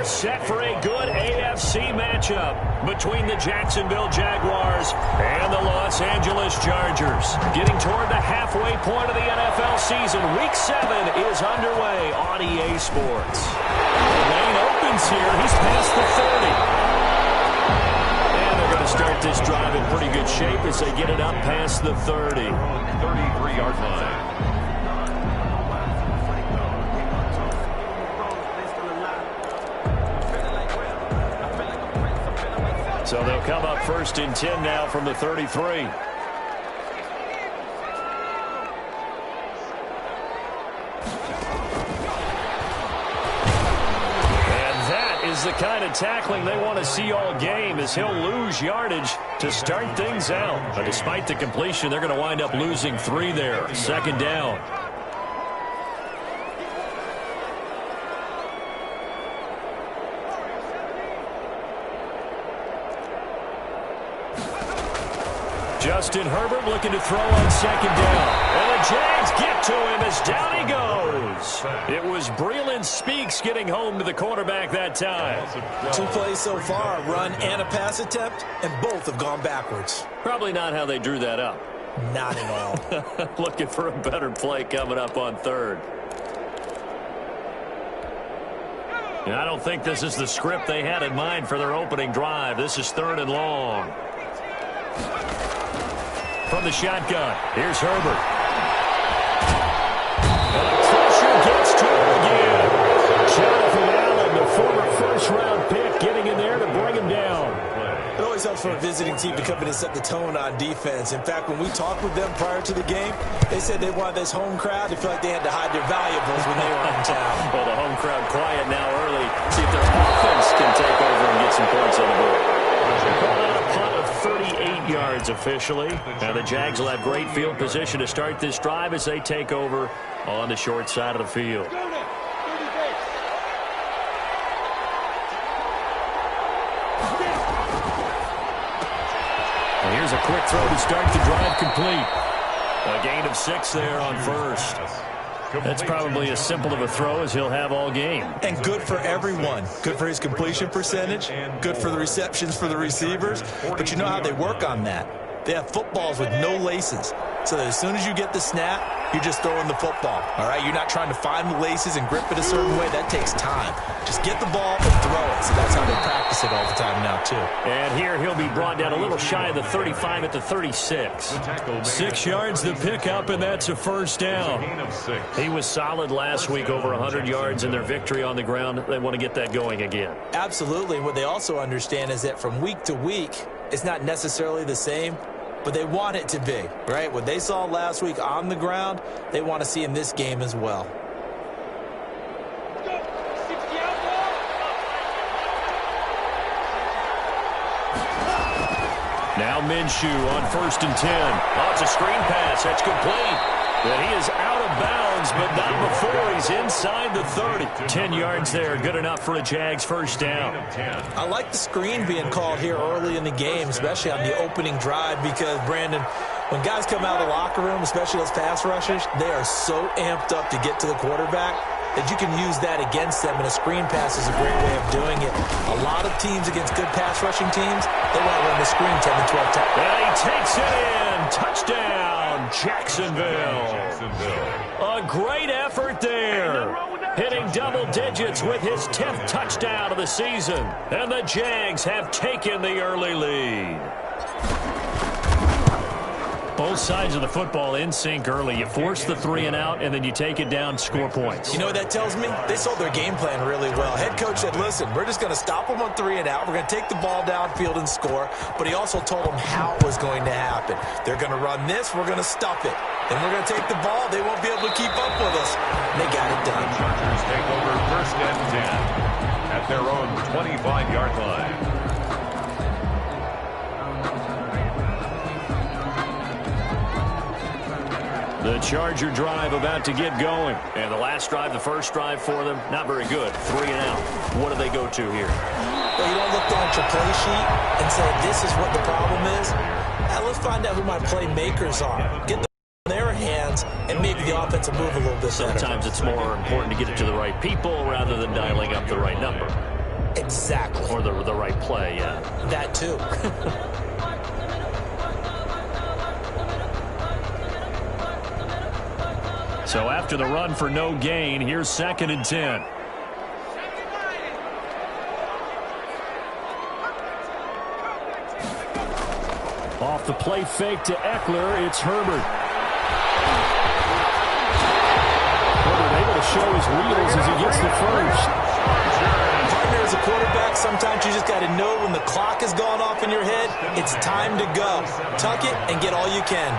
set for a good AFC matchup between the Jacksonville Jaguars and the Los Angeles Chargers. Getting toward the halfway point of the NFL season, Week 7 is underway on EA Sports. The lane opens here. He's past the 30. And they're going to start this drive in pretty good shape as they get it up past the 30. 33-yard line. So they'll come up 1st and 10 now from the 33. And that is the kind of tackling they want to see all game, as he'll lose yardage to start things out. But despite the completion, they're going to wind up losing 3 there. 2nd down. Justin Herbert looking to throw on 2nd down. And the Jags get to him as down he goes. It was Breeland Speaks getting home to the quarterback that time. 2 plays so far, a run and a pass attempt, and both have gone backwards. Probably not how they drew that up. Not at all. Looking for a better play coming up on 3rd. And I don't think this is the script they had in mind for their opening drive. This is 3rd and long. From the shotgun, here's Herbert. And the pressure gets to him again. Jonathan Allen, the former first-round pick, getting in there to bring him down. It always helps for a visiting team to come in and set the tone on defense. In fact, when we talked with them prior to the game, they said they wanted this home crowd to feel like they had to hide their valuables when they were in town. Well, the home crowd quiet now early. See if their offense can take over and get some points on the board. Call out a punt of 38 yards officially. Now the Jags will have great field position to start this drive as they take over on the short side of the field. And here's a quick throw to start the drive complete. A gain of 6 there on 1st. That's probably as simple of a throw as he'll have all game. And good for everyone. Good for his completion percentage. Good for the receptions for the receivers. But you know how they work on that. They have footballs with no laces. So that as soon as you get the snap, you're just throwing the football. All right? You're not trying to find the laces and grip it a certain way. That takes time. Just get the ball and throw it. So that's how they practice it all the time now, too. And here he'll be brought down a little shy of the 35 at the 36. 6 yards the pickup, and that's a 1st down. He was solid last week, over 100 yards in their victory on the ground. They want to get that going again. Absolutely. What they also understand is that from week to week, it's not necessarily the same, but they want it to be, right? What they saw last week on the ground, they want to see in this game as well. Now Minshew on 1st and 10. Oh, it's a screen pass. That's complete. But he is out of bounds, but not before he's inside the 30. 10 yards there. Good enough for a Jags 1st down. I like the screen being called here early in the game, especially on the opening drive, because, Brandon, when guys come out of the locker room, especially those pass rushers, they are so amped up to get to the quarterback that you can use that against them, and a screen pass is a great way of doing it. A lot of teams against good pass rushing teams, they want to run the screen 10 to 12 times. And he takes it in. Touchdown, Jacksonville. A great effort there. Hitting double digits with his 10th touchdown of the season. And the Jags have taken the early lead. Both sides of the football in sync early. You force the 3 and out, and then you take it down, score points. You know what that tells me? They sold their game plan really well. Head coach said, listen, we're just going to stop them on 3 and out. We're going to take the ball downfield and score. But he also told them how it was going to happen. They're going to run this. We're going to stop it. Then we're going to take the ball. They won't be able to keep up with us. And they got it done. Chargers take over 1st and 10 at their own 25-yard line. The Charger drive about to get going. And the last drive, the first drive for them, not very good. 3 and out. What do they go to here? Well, you don't look down at your play sheet and say, this is what the problem is. Now let's find out who my playmakers are. Get the in their hands, and maybe the offense will move a little bit better. Sometimes it's more important to get it to the right people rather than dialing up the right number. Exactly. Or the right play, yeah. That too. So after the run for no gain, here's 2nd and 10. Off the play fake to Eckler, it's Herbert. Herbert able to show his wheels as he gets the first. Partner, as a quarterback, sometimes you just got to know when the clock has gone off in your head, it's time to go. Tuck it and get all you can.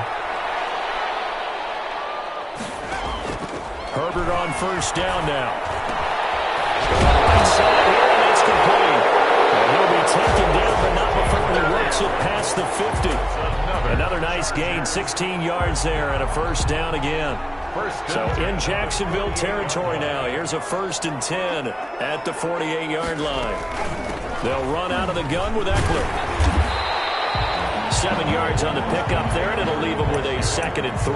Herbert on first down now. Inside here, and it's complete. And he'll be taken down, but not before he works it past the 50. Another nice gain, 16 yards there, and a first down again. So in Jacksonville territory now, here's a 1st and 10 at the 48-yard line. They'll run out of the gun with Eckler. 7 yards on the pickup there, and it'll leave them with a 2nd and 3.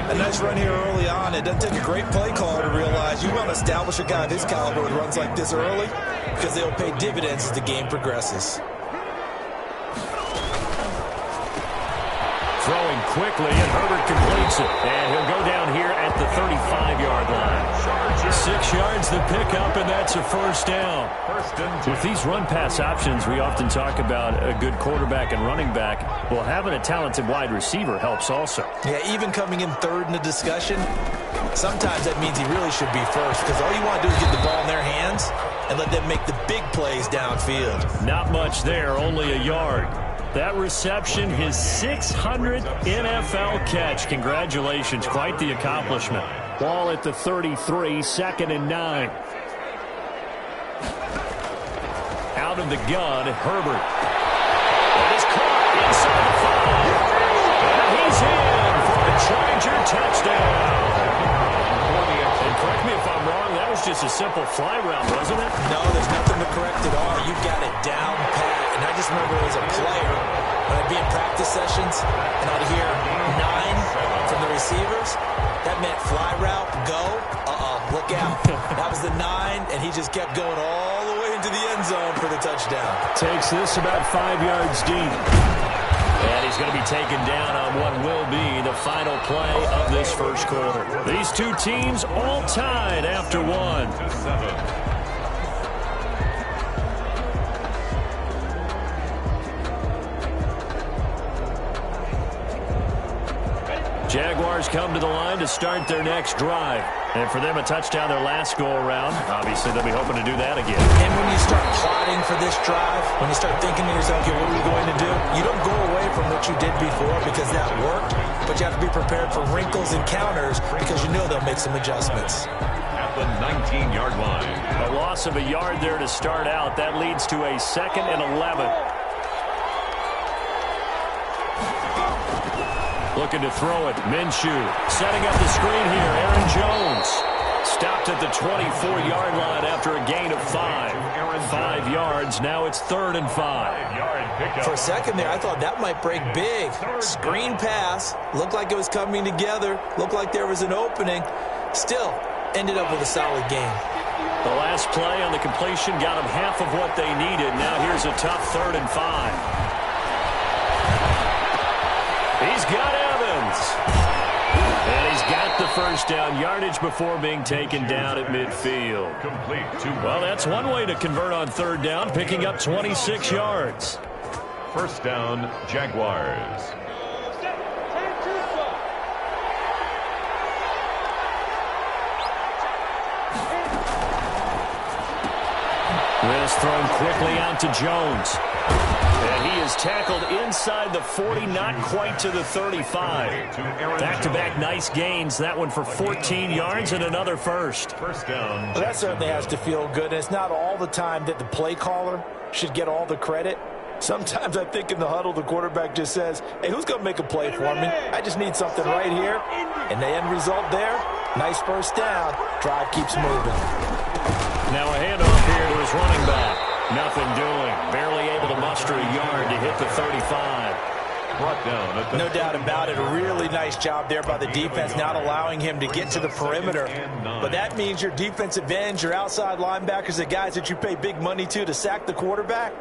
A nice run here early on. It doesn't take a great play caller to realize you want to establish a guy of his caliber with runs like this early because they'll pay dividends as the game progresses. Throwing quickly, and Herbert completes it. And he'll go down here at the 35-yard line. 6 yards the pickup, and that's a first down. With these run-pass options, we often talk about a good quarterback and running back. Well, having a talented wide receiver helps also. Yeah, even coming in third in the discussion, sometimes that means he really should be first because all you want to do is get the ball in their hands and let them make the big plays downfield. Not much there, only a yard. That reception, his 600th NFL catch. Congratulations, quite the accomplishment. Ball at the 33, 2nd and 9. Out of the gun, Herbert. It is caught inside the 5. And he's in for a Charger touchdown. And correct me if I'm wrong, that was just a simple fly route, wasn't it? No, there's nothing to correct at all. You got it down pat. And I just remember as a player, when I'd be in practice sessions, and I'd hear 9 from the receivers, that meant fly route, go, look out. That was the 9, and he just kept going all the way into the end zone for the touchdown. Takes this about 5 yards deep. And he's going to be taken down on what will be the final play of this first quarter. These two teams all tied after 1. Jaguars come to the line to start their next drive. And for them, a touchdown their last go-around. Obviously, they'll be hoping to do that again. And when you start plotting for this drive, when you start thinking to yourself, okay, what are we going to do? You don't go away from what you did before because that worked, but you have to be prepared for wrinkles and counters because you know they'll make some adjustments. At the 19-yard line. A loss of a yard there to start out. That leads to a 2nd and 11. Looking to throw it. Minshew setting up the screen here. Aaron Jones stopped at the 24-yard line after a gain of 5. 5 yards. Now it's 3rd and 5. For a second there, I thought that might break big. Screen pass. Looked like it was coming together. Looked like there was an opening. Still ended up with a solid game. The last play on the completion got them half of what they needed. Now here's a tough 3rd and 5. He's got Evans. And he's got the first down yardage before being taken down at midfield. Well, that's one way to convert on 3rd down, picking up 26 yards. First down, Jaguars. This thrown quickly out to Jones. And he is tackled inside the 40, not quite to the 35. Back-to-back nice gains. That one for 14 yards and another first. First down. Well, that certainly has to feel good. And it's not all the time that the play caller should get all the credit. Sometimes I think in the huddle, the quarterback just says, hey, who's going to make a play for me? I just need something right here. And the end result there, nice first down. Drive keeps moving. Now a handoff here to his running back. Nothing doing. Barely able to muster a yard to hit the 35. brought down at the No doubt about it. A really nice job there by the defense, not allowing him to get to the perimeter. But that means your defensive ends, your outside linebackers, the guys that you pay big money to sack the quarterback,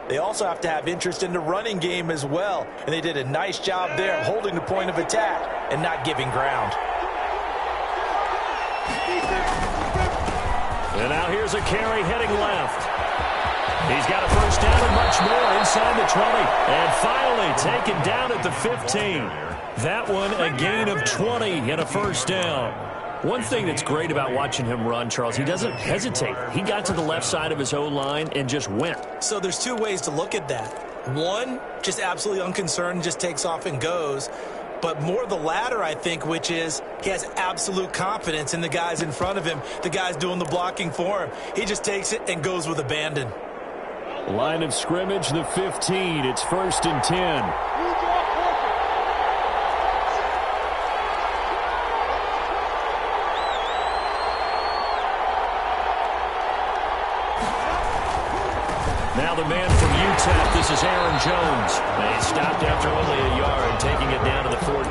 they also have to have interest in the running game as well. And they did a nice job there of holding the point of attack and not giving ground. And now here's a carry heading left. He's got a first down and much more inside the 20. And finally taken down at the 15. That one a gain of 20 and a first down. One thing that's great about watching him run, Charles, he doesn't hesitate. He got to the left side of his O-line and just went. So there's two ways to look at that. One, just absolutely unconcerned, just takes off and goes. But more the latter, I think, which is he has absolute confidence in the guys in front of him, the guys doing the blocking for him. He just takes it and goes with abandon. Line of scrimmage, the 15. It's 1st and 10. Now the man from UTEP, this is Aaron Jones. They stopped after only a yard, taking it down to the 14.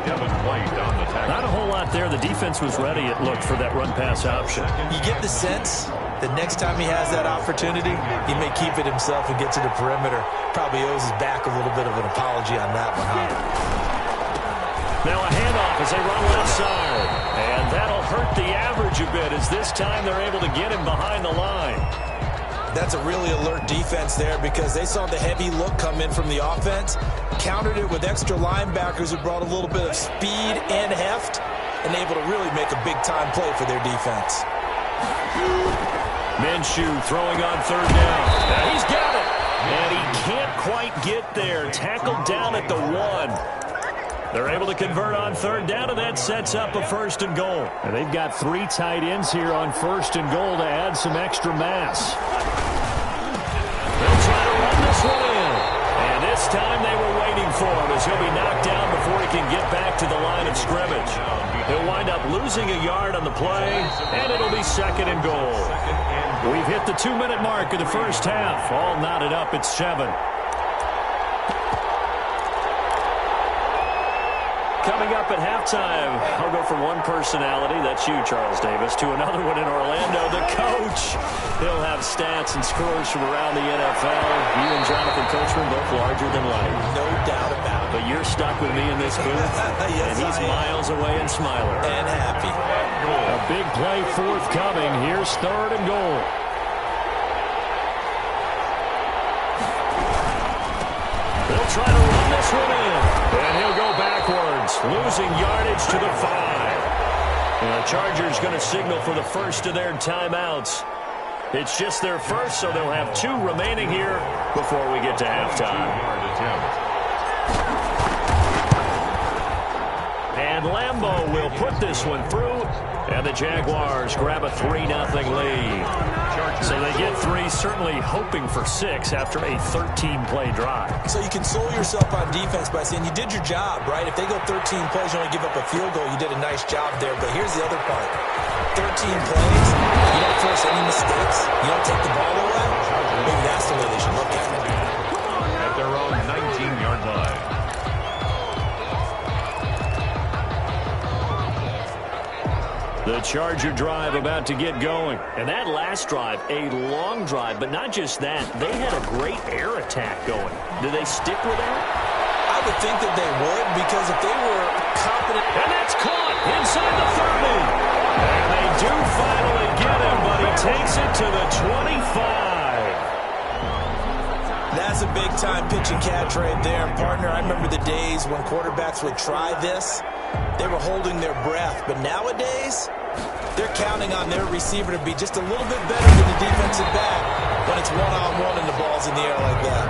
Kevin White on the tackle. Not a whole lot there. The defense was ready, it looked, for that run-pass option. You get the sense that next time he has that opportunity, he may keep it himself and get to the perimeter. Probably owes his back a little bit of an apology on that one, huh? Now a handoff as they run left side. And that'll hurt the average a bit as this time they're able to get him behind the line. That's a really alert defense there because they saw the heavy look come in from the offense, countered it with extra linebackers who brought a little bit of speed and heft, and able to really make a big-time play for their defense. Minshew throwing on 3rd down. Now he's got it. And he can't quite get there. Tackled down at the 1. They're able to convert on 3rd down, and that sets up a 1st and goal. And they've got 3 tight ends here on 1st and goal to add some extra mass. They'll try to run this one in. And this time they were waiting for him as he'll be knocked down before he can get back to the line of scrimmage. He'll wind up losing a yard on the play, and it'll be 2nd and goal. We've hit the 2-minute mark of the first half. All knotted up at 7. Coming up at halftime, I'll go from one personality, that's you, Charles Davis, to another one in Orlando, the coach. He'll have stats and scores from around the NFL. You and Jonathan Coachman both larger than life. No doubt about it. But you're stuck with me in this booth, yes, and he's miles away and smiling. And happy. A big play forthcoming. Here's 3rd and goal. They'll try to run this one in, and he'll go backwards, losing yardage to the 5. And the Chargers going to signal for the first of their timeouts. It's just their first, so they'll have 2 remaining here before we get to halftime. And Lambeau will put this one through, and the Jaguars grab a 3-0 lead. So they get 3, certainly hoping for 6 after a 13-play drive. So you console yourself on defense by saying you did your job, right? If they go 13 plays, you only give up a field goal, you did a nice job there. But here's the other part. 13 plays, you don't force any mistakes, you don't take the ball away. Maybe that's the way they should look at it. At their own 19-yard line. The Charger drive about to get going. And that last drive, a long drive, but not just that. They had a great air attack going. Do they stick with that? I would think that they would, because if they were confident. And that's caught inside the 30. And they do finally get him, but he takes it to the 25. That's a big-time pitch and catch right there. And, partner, I remember the days when quarterbacks would try this. They were holding their breath. But nowadays, they're counting on their receiver to be just a little bit better than the defensive back when it's one-on-one and the ball's in the air like that.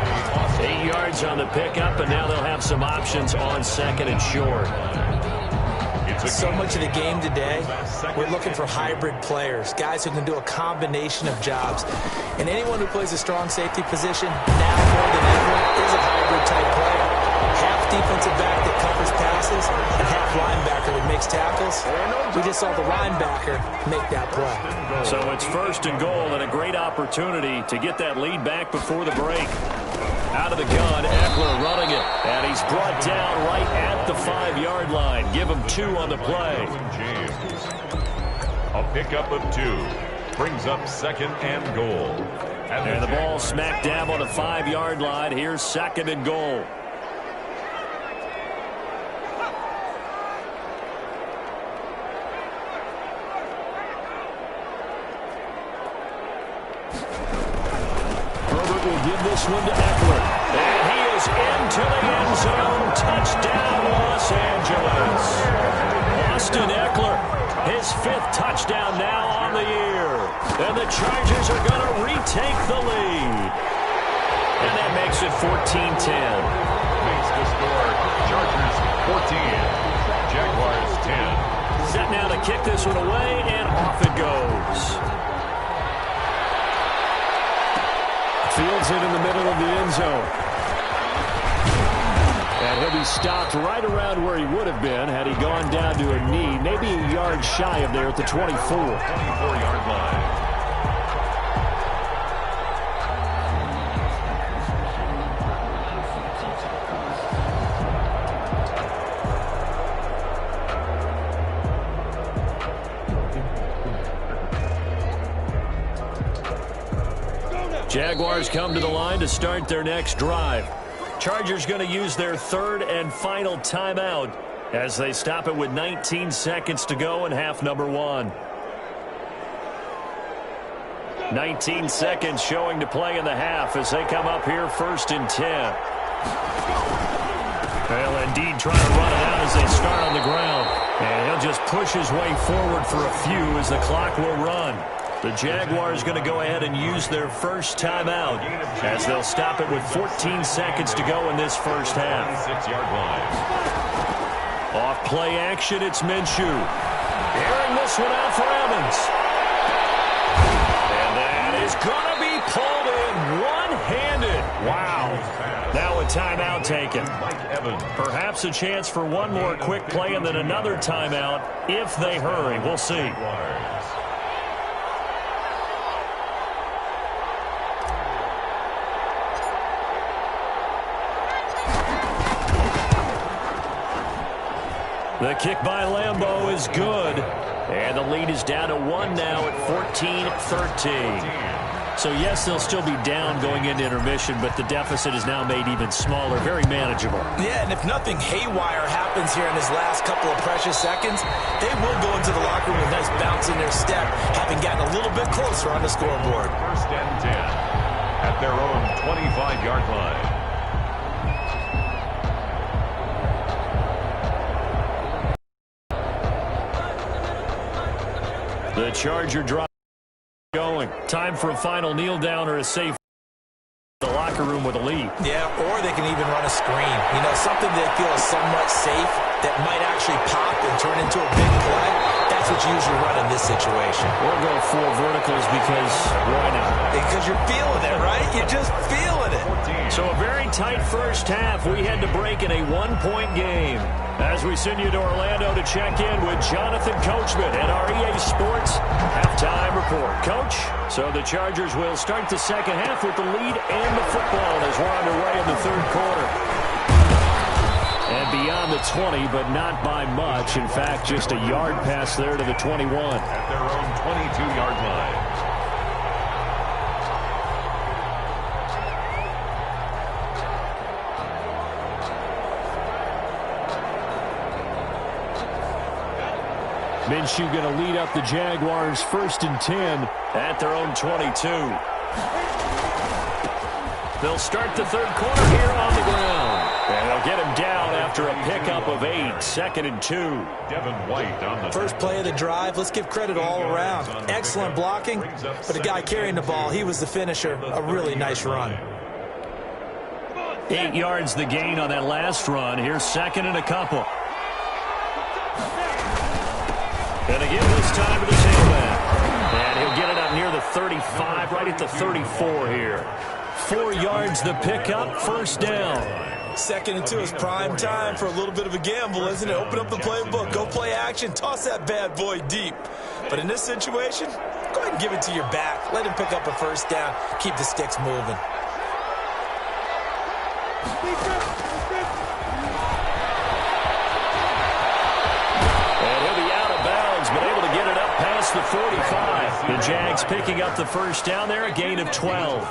8 yards on the pickup, and now they'll have some options on 2nd and short. So much of the game today, we're looking for hybrid players, guys who can do a combination of jobs. And anyone who plays a strong safety position, now more than ever, is a hybrid-type player. half defensive back that covers passes and half linebacker that makes tackles. We just saw the linebacker make that play. So it's 1st and goal and a great opportunity to get that lead back before the break. Out of the gun, Eckler running it. And he's brought down right at the 5-yard line. Give him 2 on the play. A pickup of 2 brings up 2nd and goal. And the ball smack dab on the 5-yard line. Here's 2nd and goal. Herbert will give this one to Eckler. And he is into the end zone. Touchdown, Los Angeles. Austin Eckler, his 5th touchdown now on the year. And the Chargers are going to retake the lead. And that makes it 14-10. Makes the score. Chargers 14. Jaguars 10. Set now to kick this one away, and off it goes. Fields it in the middle of the end zone. And he'll be stopped right around where he would have been had he gone down to a knee, maybe a yard shy of there at the 24. 24-yard line. Jaguars come to the line to start their next drive. Chargers going to use their 3rd and final timeout as they stop it with 19 seconds to go in half number 1. 19 seconds showing to play in the half as they come up here 1st and 10. They'll indeed try to run it out as they start on the ground. And he'll just push his way forward for a few as the clock will run. The Jaguars going to go ahead and use their 1st timeout as they'll stop it with 14 seconds to go in this 1st half. 6-yard line. Off play action, it's Minshew. Airing this one out for Evans. And that is going to be pulled in one-handed. Wow. Now a timeout taken. Perhaps a chance for one more quick play and then another timeout if they hurry. We'll see. The kick by Lambeau is good. And the lead is down to 1 now at 14-13. So, yes, they'll still be down going into intermission, but the deficit is now made even smaller, very manageable. Yeah, and if nothing haywire happens here in his last couple of precious seconds, they will go into the locker room with a nice bounce in their step, having gotten a little bit closer on the scoreboard. 1st and 10 at their own 25-yard line. The Charger drive going. Time for a final kneel down or a safe the locker room with a lead. Yeah, or they can even run a screen. You know, something they feel is somewhat safe that might actually pop and turn into a big play. That's what you usually run in this situation. Or go 4 verticals because why not? Because you're feeling it, right? You're just feeling it. So a very tight 1st half. We had to break in a 1-point game. As we send you to Orlando to check in with Jonathan Coachman at our EA Sports Halftime Report. Coach, so the Chargers will start the 2nd half with the lead and the football as we're underway in the 3rd quarter. And beyond the 20, but not by much. In fact, just a yard pass there to the 21. At their own 22-yard line. Minshew going to lead up the Jaguars 1st and 10 at their own 22. They'll start the 3rd quarter here on the ground. And they'll get him down after a pickup of 8. 2nd and 2. Devin White on the first play of the drive. Let's give credit all around. Excellent blocking, but the guy carrying the ball, he was the finisher. A really nice run. 8 yards the gain on that last run. Here's 2nd and a couple. And again this time to the tailback. And he'll get it up near the 35, right at the 34 here. 4 yards the pickup, first down. 2nd and 2 is prime time for a little bit of a gamble, isn't it? Open up the playbook, go play action, toss that bad boy deep. But in this situation, go ahead and give it to your back. Let him pick up a first down. Keep the sticks moving. And he'll be out of bounds, but able to get it up past the 45. The Jags picking up the first down there, a gain of 12.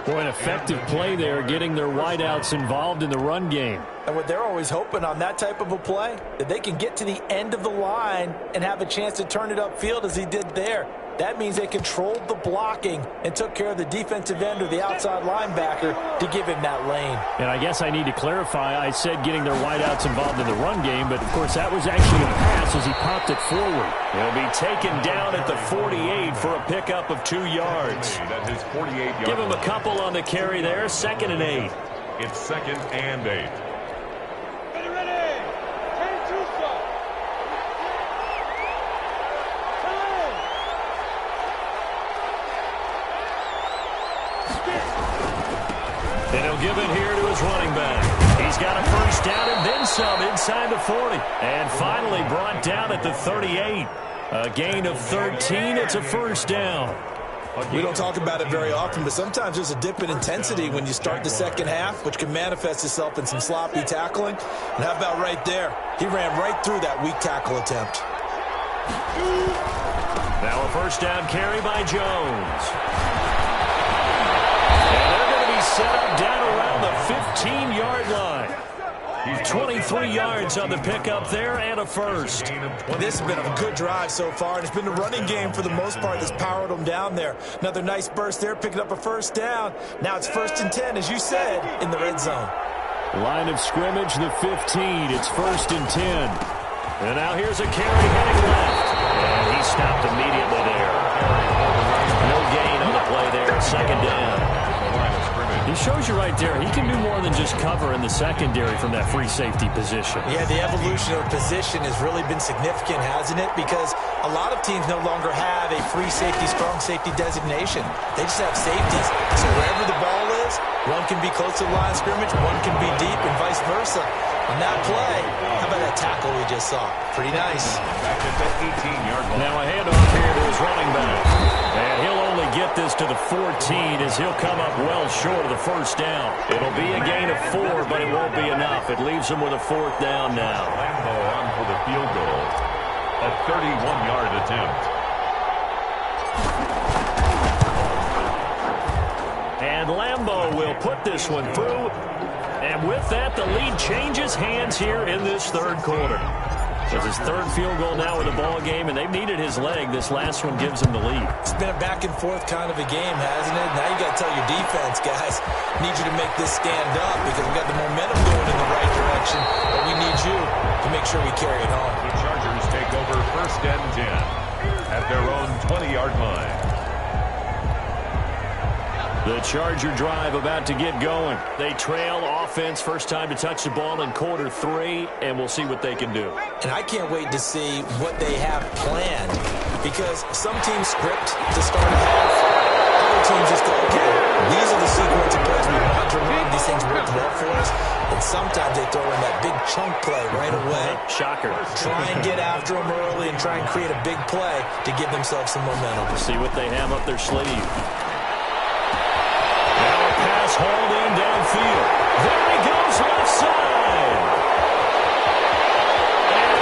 Boy, an effective play there, getting their wideouts involved in the run game. And what they're always hoping on that type of a play, that they can get to the end of the line and have a chance to turn it upfield as he did there. That means they controlled the blocking and took care of the defensive end or the outside linebacker to give him that lane. And I guess I need to clarify, I said getting their wideouts involved in the run game, but of course that was actually a pass as he popped it forward. He'll be taken down at the 48 for a pickup of 2 yards. Give him a couple on the carry there, 2nd and 8. It's 2nd and 8. And he'll give it here to his running back. He's got a first down and then some inside the 40. And finally brought down at the 38. A gain of 13. It's a first down. We don't talk about it very often, but sometimes there's a dip in intensity when you start the second half, which can manifest itself in some sloppy tackling. And how about right there? He ran right through that weak tackle attempt. Now a first down carry by Jones. And they're going to be set up down around the 15-yard line. 23 yards on the pickup there and a first. This has been a good drive so far, and it's been the running game for the most part that's powered them down there. Another nice burst there, picking up a first down. Now it's 1st and 10, as you said, in the red zone. Line of scrimmage, the 15. It's 1st and 10. And now here's a carry heading left. And he stopped immediately there. No gain on the play there, 2nd down. He shows you right there, he can do more than just cover in the secondary from that free safety position. Yeah, the evolution of position has really been significant, hasn't it? Because a lot of teams no longer have a free safety, strong safety designation. They just have safeties. So wherever the ball is, one can be close to the line of scrimmage, one can be deep, and vice versa. On that play, how about that tackle we just saw? Pretty nice. Back at the 18-yard line. Now a handoff here to his running back. And he'll only get this to the 14 as he'll come up well short of the first down. It'll be a gain of 4, but it won't be enough. It leaves him with a 4th down now. Lambo on for the field goal. A 31-yard attempt. And Lambo will put this one through. And with that, the lead changes hands here in this 3rd quarter. It's his 3rd field goal now in the ball game, and they've needed his leg. This last one gives him the lead. It's been a back-and-forth kind of a game, hasn't it? Now you got to tell your defense, guys, need you to make this stand up because we got the momentum going in the right direction, but we need you to make sure we carry it home. The Chargers take over 1st and 10 at their own 20-yard line. The Charger drive about to get going. They trail offense, first time to touch the ball in quarter 3, and we'll see what they can do. And I can't wait to see what they have planned because some teams script to start a half. Other teams just go, okay, these are the sequence of plays we want to run. These things work well for us. And sometimes they throw in that big chunk play right away. Shocker. Try and get after them early and try and create a big play to give themselves some momentum. See what they have up their sleeve. Hauled in downfield. There he goes left side. And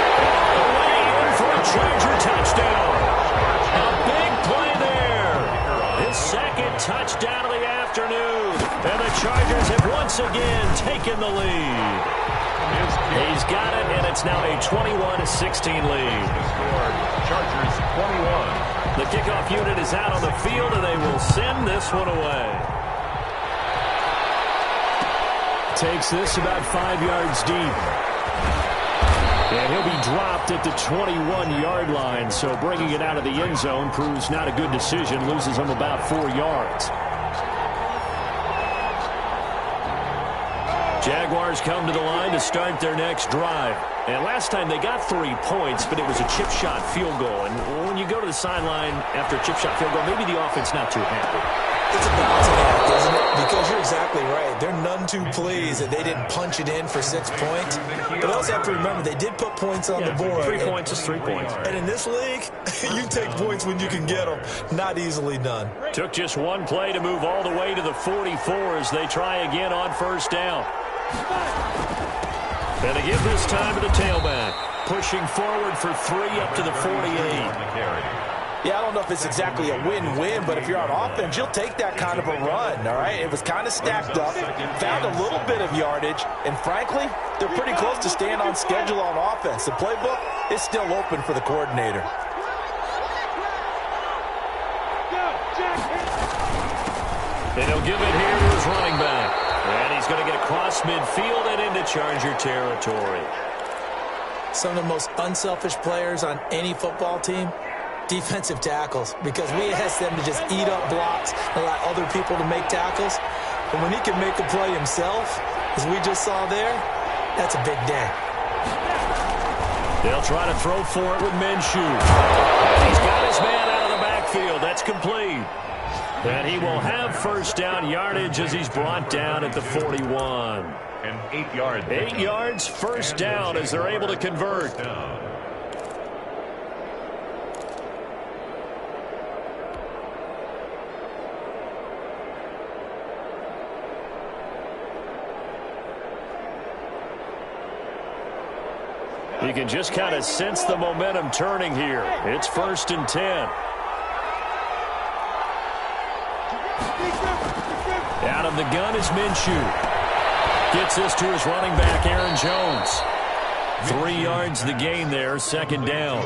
away in for a Charger touchdown. A big play there. His 2nd touchdown of the afternoon. And the Chargers have once again taken the lead. He's got it, and it's now a 21-16 lead. Chargers 21. The kickoff unit is out on the field, and they will send this one away. Takes this about 5 yards deep. And he'll be dropped at the 21-yard line, so bringing it out of the end zone proves not a good decision, loses him about 4 yards. Jaguars come to the line to start their next drive. And last time they got 3 points, but it was a chip shot field goal. And when you go to the sideline after a chip shot field goal, maybe the offense not too happy. It's a balancing act, isn't it? Because you're exactly right. They're none too pleased that they didn't punch it in for 6 points. But also have to remember, they did put points on the board. 3 points is 3 points. And in this league, you take points when you can get them. Not easily done. Took just one play to move all the way to the 44 as they try again on first down. And they give this time to the tailback. Pushing forward for 3 up to the 48. Yeah, I don't know if it's exactly a win-win, but if you're on offense, you'll take that kind of a run, all right? It was kind of stacked up, found a little bit of yardage, and frankly, they're pretty close to staying on schedule on offense. The playbook is still open for the coordinator. And he'll give it here to his running back. And he's going to get across midfield and into Charger territory. Some of the most unselfish players on any football team, defensive tackles, because we ask them to just eat up blocks and allow other people to make tackles. But when he can make a play himself, as we just saw there, that's a big day. They'll try to throw for it with Minshew. And he's got his man out of the backfield. That's complete. And he will have first down yardage as he's brought down at the 41. And 8 yards. 8 yards, first down as they're able to convert. You can just kind of sense the momentum turning here. It's 1st and 10. Out of the gun is Minshew. Gets this to his running back, Aaron Jones. 3 yards the gain there, 2nd down.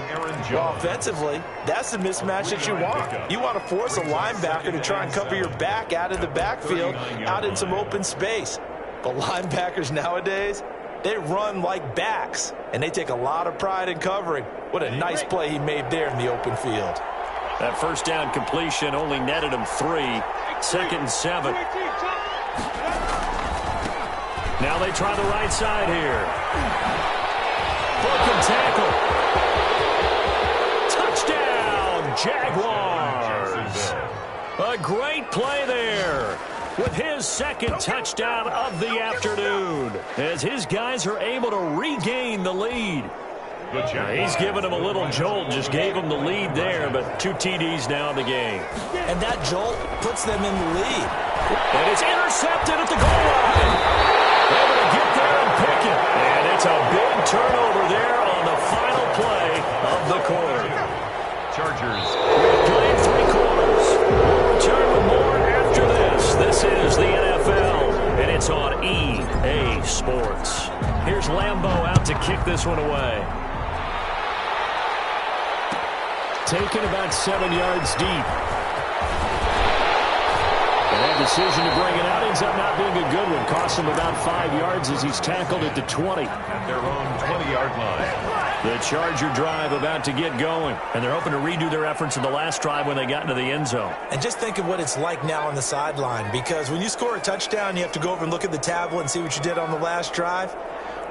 Well, offensively, that's the mismatch that you want. You want to force a linebacker to try and cover your back out of the backfield, out in some open space. But linebackers nowadays, they run like backs, and they take a lot of pride in covering. What a nice play he made there in the open field. That first down completion only netted him 3. 2nd and 7. Now they try the right side here. Broken tackle. Touchdown, Jaguars. A great play there with his 2nd touchdown of the afternoon as his guys are able to regain the lead. He's given him a little jolt, just gave him the lead there, but 2 TDs now in the game. And that jolt puts them in the lead. And it's intercepted at the goal line. Able to get there and pick it. And it's a big turnover there on the final play of the quarter. Chargers. We've played 3 quarters. We'll return with more after this. This is the NFL, and it's on EA Sports. Here's Lambeau out to kick this one away. Taken about 7 yards deep. And that decision to bring it out ends up not being a good one. Cost him about 5 yards as he's tackled at the 20. At their own 20-yard line. The Charger drive about to get going. And they're hoping to redo their efforts in the last drive when they got into the end zone. And just think of what it's like now on the sideline. Because when you score a touchdown, you have to go over and look at the tablet and see what you did on the last drive.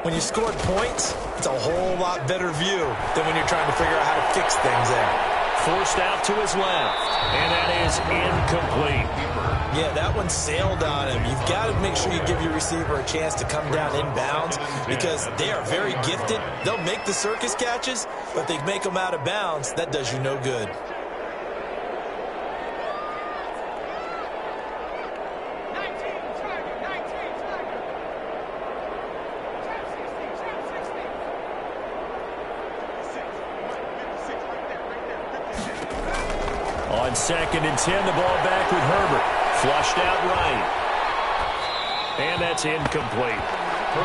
When you scored points, it's a whole lot better view than when you're trying to figure out how to fix things there. Forced out to his left, and that is incomplete. Yeah, that one sailed on him. You've got to make sure you give your receiver a chance to come down inbounds because they are very gifted. They'll make the circus catches, but they make them out of bounds. That does you no good. On 2nd and 10, the ball back with Herbert. Flushed out right. And that's incomplete.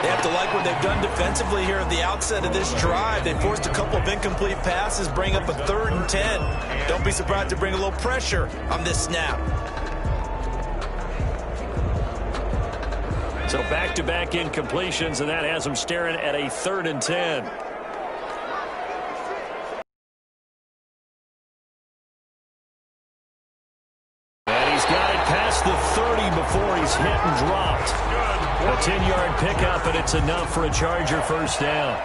They have to like what they've done defensively here at the outset of this drive. They forced a couple of incomplete passes, bring up a 3rd and 10. Don't be surprised to bring a little pressure on this snap. So back-to-back incompletions, and that has them staring at a 3rd and 10. The 30 before he's hit and dropped. A 10-yard pickup, and it's enough for a Charger first down.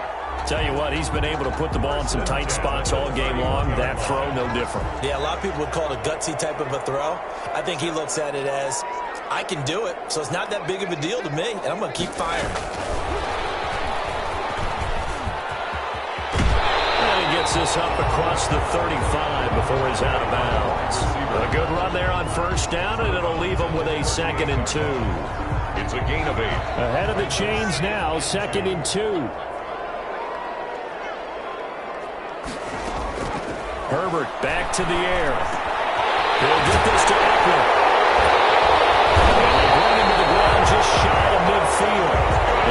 Tell you what, he's been able to put the ball in some tight spots all game long. That throw, no different. Yeah, a lot of people would call it a gutsy type of a throw. I think he looks at it as, I can do it, so it's not that big of a deal to me, and I'm going to keep firing. And he gets this up across the 35 before he's out of bounds. A good run there on first down, and it'll leave him with a 2nd and 2. It's a gain of 8. Ahead of the chains now, 2nd and 2. Herbert back to the air. He'll get this to Eckler. And they run him to the ground just shy of midfield.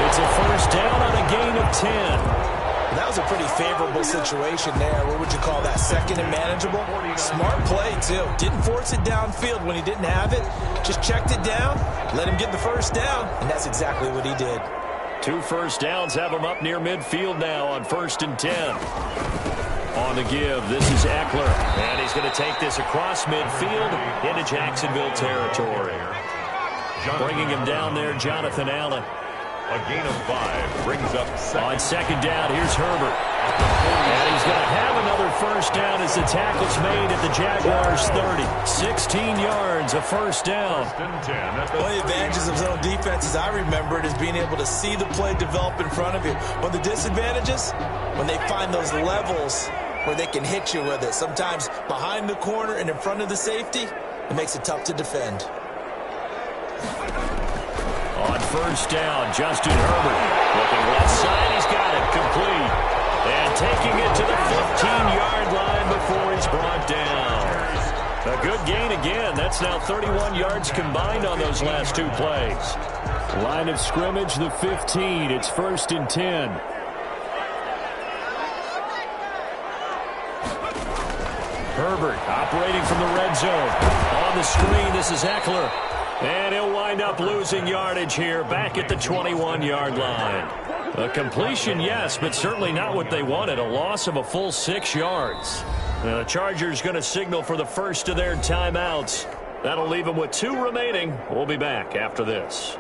It's a first down on a gain of 10. That was a pretty favorable situation there. What would you call that? 2nd and manageable? Smart play, too. Didn't force it downfield when he didn't have it. Just checked it down, let him get the first down, and that's exactly what he did. 2 first downs have him up near midfield now on 1st and 10. On the give, this is Eckler. And he's going to take this across midfield into Jacksonville territory. Bringing him down there, Jonathan Allen. A gain of 5 brings up 2nd. On 2nd down, here's Herbert. And he's going to have another first down as the tackle's made at the Jaguars' 30. 16 yards, a first down. One of the advantages of zone defenses, I remember it, is being able to see the play develop in front of you. One of the disadvantages, when they find those levels where they can hit you with it. Sometimes behind the corner and in front of the safety, it makes it tough to defend. On first down, Justin Herbert. Looking left side, he's got it. Complete. And taking it to the 15-yard line before he's brought down. A good gain again. That's now 31 yards combined on those last 2 plays. Line of scrimmage, the 15. It's 1st and 10. Herbert operating from the red zone. On the screen, this is Eckler. And he'll wind up losing yardage here back at the 21-yard line. A completion, yes, but certainly not what they wanted. A loss of a full 6 yards. The Chargers going to signal for the first of their timeouts. That'll leave them with 2 remaining. We'll be back after this.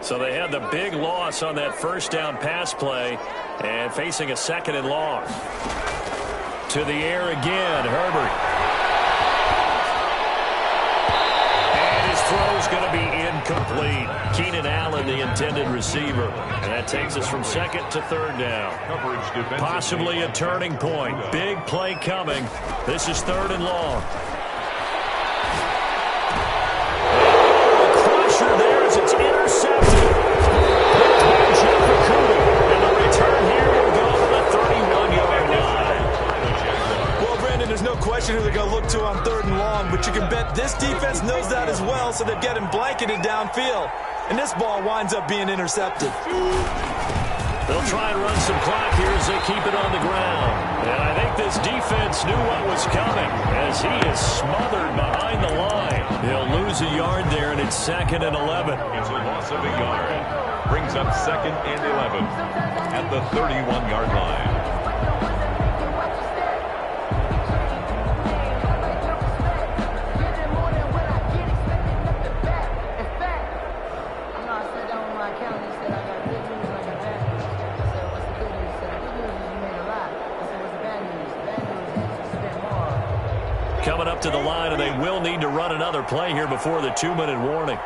So they had the big loss on that first down pass play and facing a 2nd and long. To the air again, Herbert. And his throw's going to be incomplete. Keenan Allen, the intended receiver. And that takes us from 2nd to 3rd down. Possibly a turning point. Big play coming. This is 3rd and long. Crusher there as it's intercepted. And the return here will go to the 31-yard line. Well, Brandon, there's no question who they're going to look to on 3rd and long, but you can bet this defense knows that as well, so they're getting blanketed downfield. And this ball winds up being intercepted. They'll try and run some clock here as they keep it on the ground. And I think this defense knew what was coming as he is smothered behind the line. He'll lose a yard there, and it's 2nd and 11. It's a loss of a yard. Brings up 2nd and 11 at the 31-yard line. Coming up to the line, and they will need to run another play here before the 2-minute warning.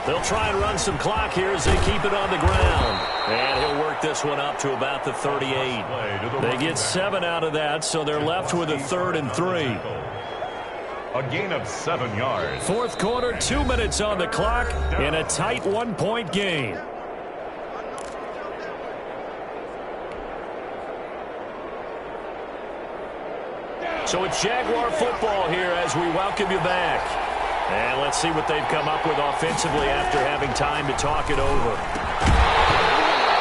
They'll try and run some clock here as they keep it on the ground. And he'll work this one up to about the 38. They get 7 out of that, so they're left with a 3rd and 3. A gain of 7 yards. 4th quarter, 2 minutes on the clock, in a tight 1-point game. So it's Jaguar football here as we welcome you back. And let's see what they've come up with offensively after having time to talk it over.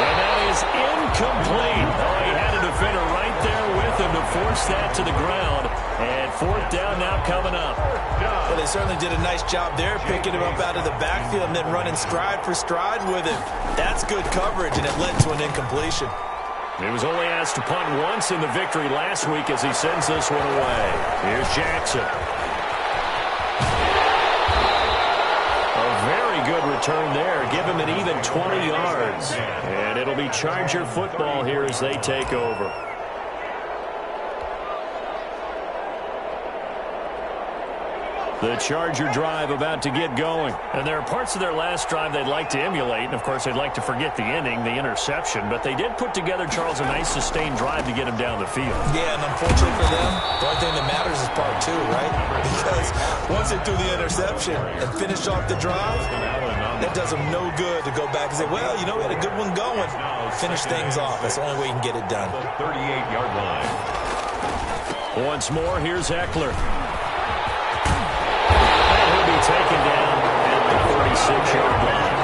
And that is incomplete. Oh, he had a defender right there with with him to force that to the ground. And fourth down now coming up. Well, they certainly did a nice job there, picking him up out of the backfield and then running stride for stride with him. That's good coverage, and it led to an incompletion. He was only asked to punt once in the victory last week as he sends this one away. Here's Jackson. A very good return there. Give him an even 20 yards. And it'll be Charger football here as they take over. The Charger drive about to get going. And there are parts of their last drive they'd like to emulate. And, of course, they'd like to forget the inning, the interception. But they did put together, Charles, a nice sustained drive to get him down the field. Yeah, and unfortunately for them, the only thing that matters is part two, right? Because once they do the interception and finish off the drive, that does them no good to go back and say, well, you know, we had a good one going. Finish things off. That's the only way you can get it done. 38-yard line. Once more, here's Eckler. Taken down at the 46-yard line.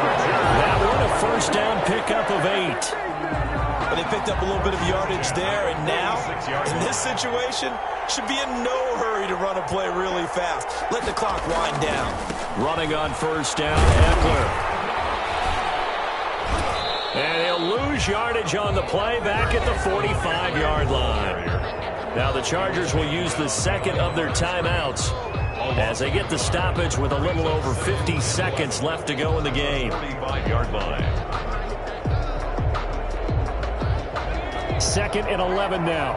That one a first down pickup of 8. But they picked up a little bit of yardage there, and now, in this situation, should be in no hurry to run a play really fast. Let the clock wind down. Running on first down, Eckler. And he'll lose yardage on the play back at the 45-yard line. Now the Chargers will use the second of their timeouts as they get the stoppage with a little over 50 seconds left to go in the game. 45-yard line. 2nd and 11 now.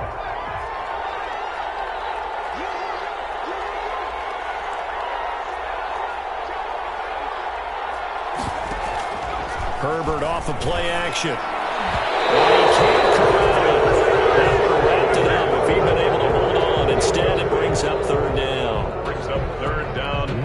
Herbert off of play action. And he can't corral it. That would have wrapped it up if he'd been able to hold on. Instead, it brings up third down.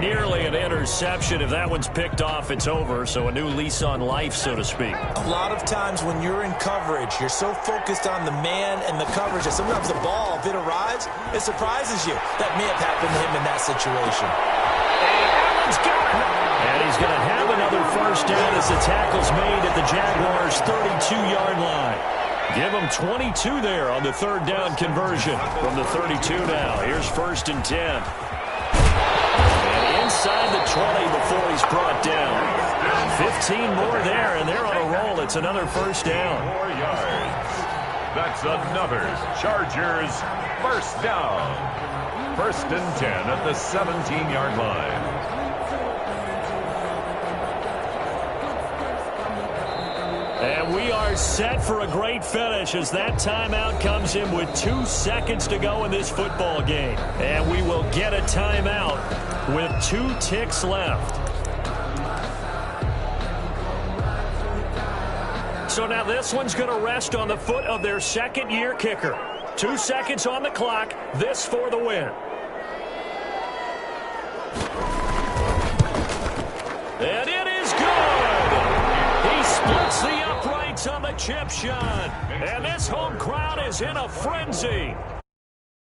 Nearly an interception. If that one's picked off, it's over. So a new lease on life, so to speak. A lot of times when you're in coverage, you're so focused on the man and the coverage that sometimes the ball, if it arrives, it surprises you. That may have happened to him in that situation. And Allen's got it. And he's going to have another first down as the tackle's made at the Jaguars' 32-yard line. Give them 22 there on the third down conversion from the 32 now. Here's 1st and 10. Inside the 20 before he's brought down. 15 more there, and they're on a roll. It's another first down. 4 yards. That's another Chargers first down. 1st and 10 at the 17-yard line. And we are set for a great finish as that timeout comes in with 2 seconds to go in this football game. And we will get a timeout with 2 ticks left. So now this one's going to rest on the foot of their second-year kicker. 2 seconds on the clock. This for the win. And it is good. He splits the uprights on the chip shot. And this home crowd is in a frenzy.